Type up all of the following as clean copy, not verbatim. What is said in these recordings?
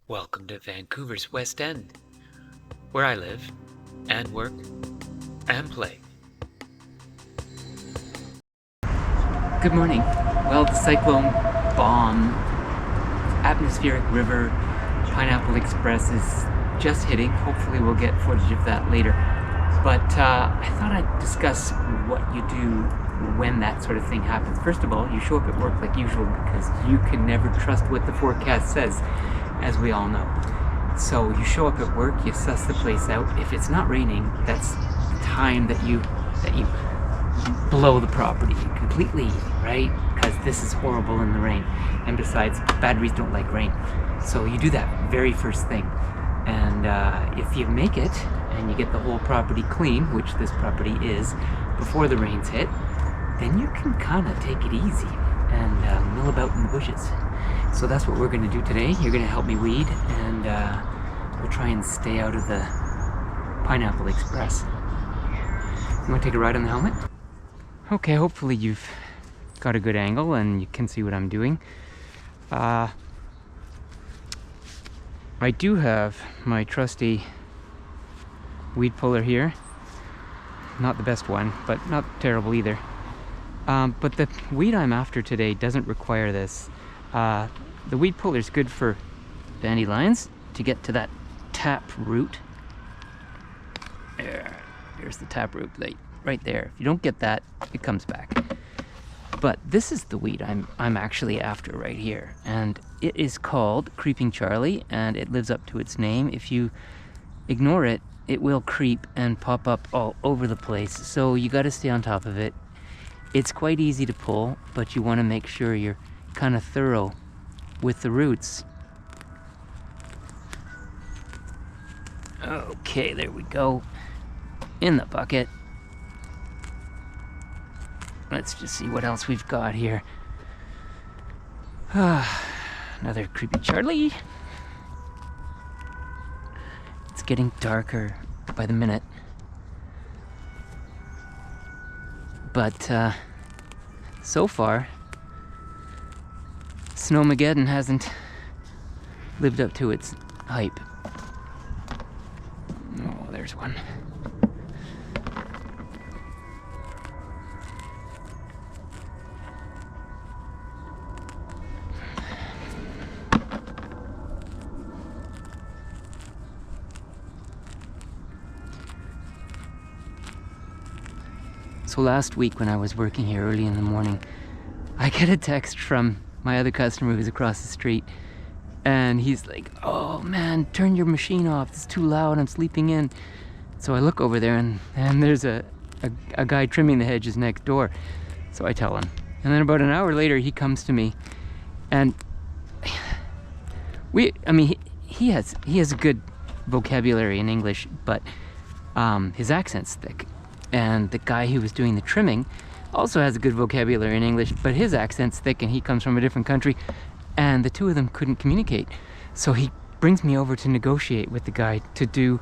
Welcome to Vancouver's West End, where I live and work and play. Good morning. Well, the cyclone bomb, atmospheric river, Pineapple Express is just hitting. Hopefully we'll get footage of that later. But I thought I'd discuss what you do when that sort of thing happens. First of all, you show up at work like usual because you can never trust what the forecast says, as we all know. So you show up at work, you suss the place out. If it's not raining, that's the time that you blow the property completely, right? Because this is horrible in the rain. And besides, batteries don't like rain. So you do that very first thing. And if you make it and you get the whole property clean, which this property is, before the rains hit, then you can kind of take it easy and mill about in the bushes. So that's what we're going to do today. You're going to help me weed, and we'll try and stay out of the Pineapple Express. You want to take a ride on the helmet? Okay, hopefully you've got a good angle and you can see what I'm doing. I do have my trusty weed puller here. Not the best one, but not terrible either. But the weed I'm after today doesn't require this. The weed puller is good for dandelions to get to that tap root. There's the tap root right there. If you don't get that, it comes back. But this is the weed I'm actually after right here, and it is called Creeping Charlie, and it lives up to its name. If you ignore it, it will creep and pop up all over the place. So you got to stay on top of it. It's quite easy to pull, but you want to make sure you're kind of thorough with the roots. Okay, there we go. In the bucket. Let's just see what else we've got here. Another Creepy Charlie. It's getting darker by the minute. But so far, Snowmageddon hasn't lived up to its hype. Oh, there's one. So last week when I was working here early in the morning, I get a text from my other customer who's across the street, and he's like, "Oh man, turn your machine off, it's too loud, I'm sleeping in." So I look over there and there's a guy trimming the hedges next door. So I tell him. And then about an hour later he comes to me, and he has a good vocabulary in English, but his accent's thick. And the guy who was doing the trimming also has a good vocabulary in English, but his accent's thick and he comes from a different country, and the two of them couldn't communicate. So he brings me over to negotiate with the guy to do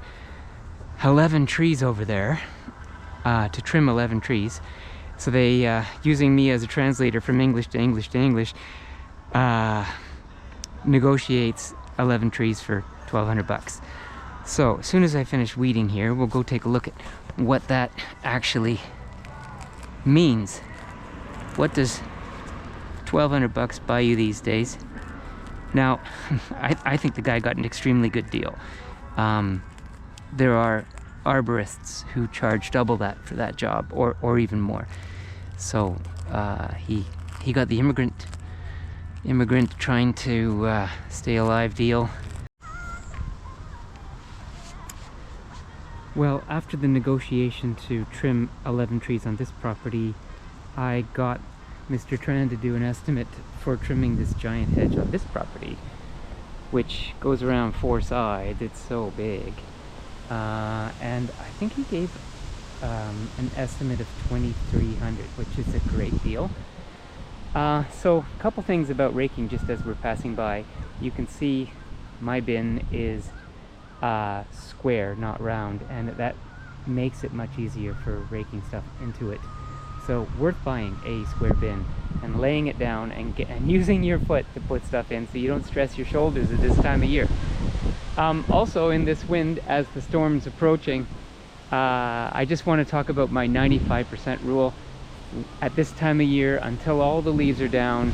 11 trees over there, to trim 11 trees. So they, using me as a translator from English to English to English, negotiates 11 trees for $1,200. So as soon as I finish weeding here, we'll go take a look at what that actually means. What does $1,200 buy you these days? Now, I think the guy got an extremely good deal. There are arborists who charge double that for that job, or even more. So he got the immigrant trying to stay alive deal. Well, after the negotiation to trim 11 trees on this property, I got Mr. Tran to do an estimate for trimming this giant hedge on this property, which goes around 4 sides. It's so big. And I think he gave an estimate of $2,300, which is a great deal. So a couple things about raking just as we're passing by. You can see my bin is square, not round, and that makes it much easier for raking stuff into it. So worth buying a square bin and laying it down and using your foot to put stuff in so you don't stress your shoulders at this time of year. Also, in this wind, as the storm's approaching, I just want to talk about my 95% rule. At this time of year, until all the leaves are down,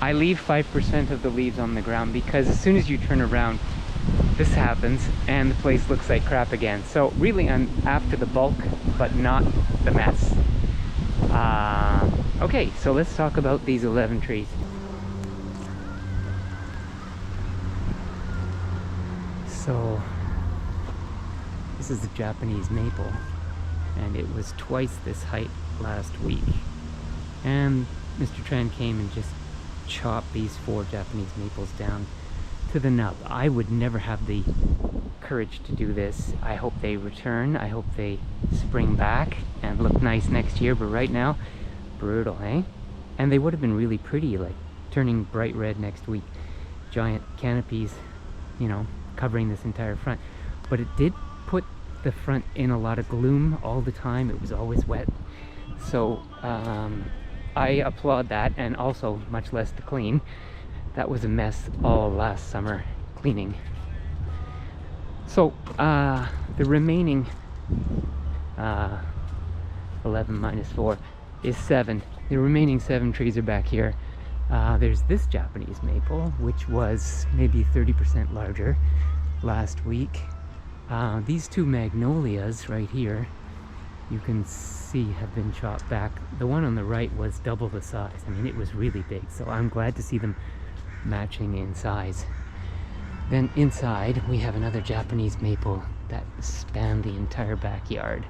I leave 5% of the leaves on the ground, because as soon as you turn around, this happens and the place looks like crap again. So really, I'm after the bulk, but not the mess. Okay, so let's talk about these 11 trees. So this is the Japanese maple, and it was twice this height last week. And Mr. Tran came and just chopped these 4 Japanese maples down to the nub. I would never have the courage to do this. I hope they return. I hope they spring back and look nice next year, but right now, brutal, eh? And they would have been really pretty, like turning bright red next week. Giant canopies, you know, covering this entire front. But it did put the front in a lot of gloom all the time. It was always wet. So I applaud that, and also much less to clean. That was a mess all last summer cleaning. So the remaining 11 minus 4 is 7. The remaining 7 trees are back here. There's this Japanese maple, which was maybe 30% larger last week. These 2 magnolias right here, you can see, have been chopped back. The one on the right was double the size. I mean, it was really big, so I'm glad to see them matching in size. Then inside we have another Japanese maple that spanned the entire backyard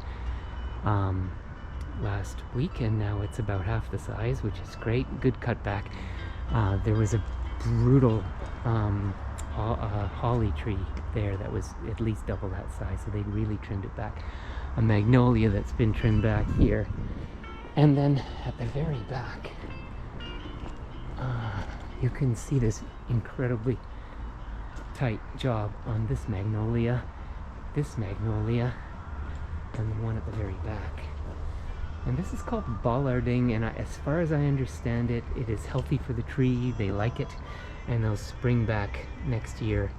last week, and now it's about half the size, which is great. Good cutback. There was a brutal holly tree there that was at least double that size, so they really trimmed it back. A magnolia that's been trimmed back here. And then at the very back, you can see this incredibly tight job on this magnolia, and the one at the very back. And this is called bollarding, and as far as I understand it, it is healthy for the tree. They like it, and they'll spring back next year.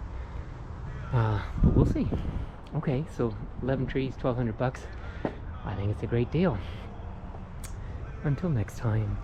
But we'll see. Okay, so 11 trees, $1,200 bucks. I think it's a great deal. Until next time.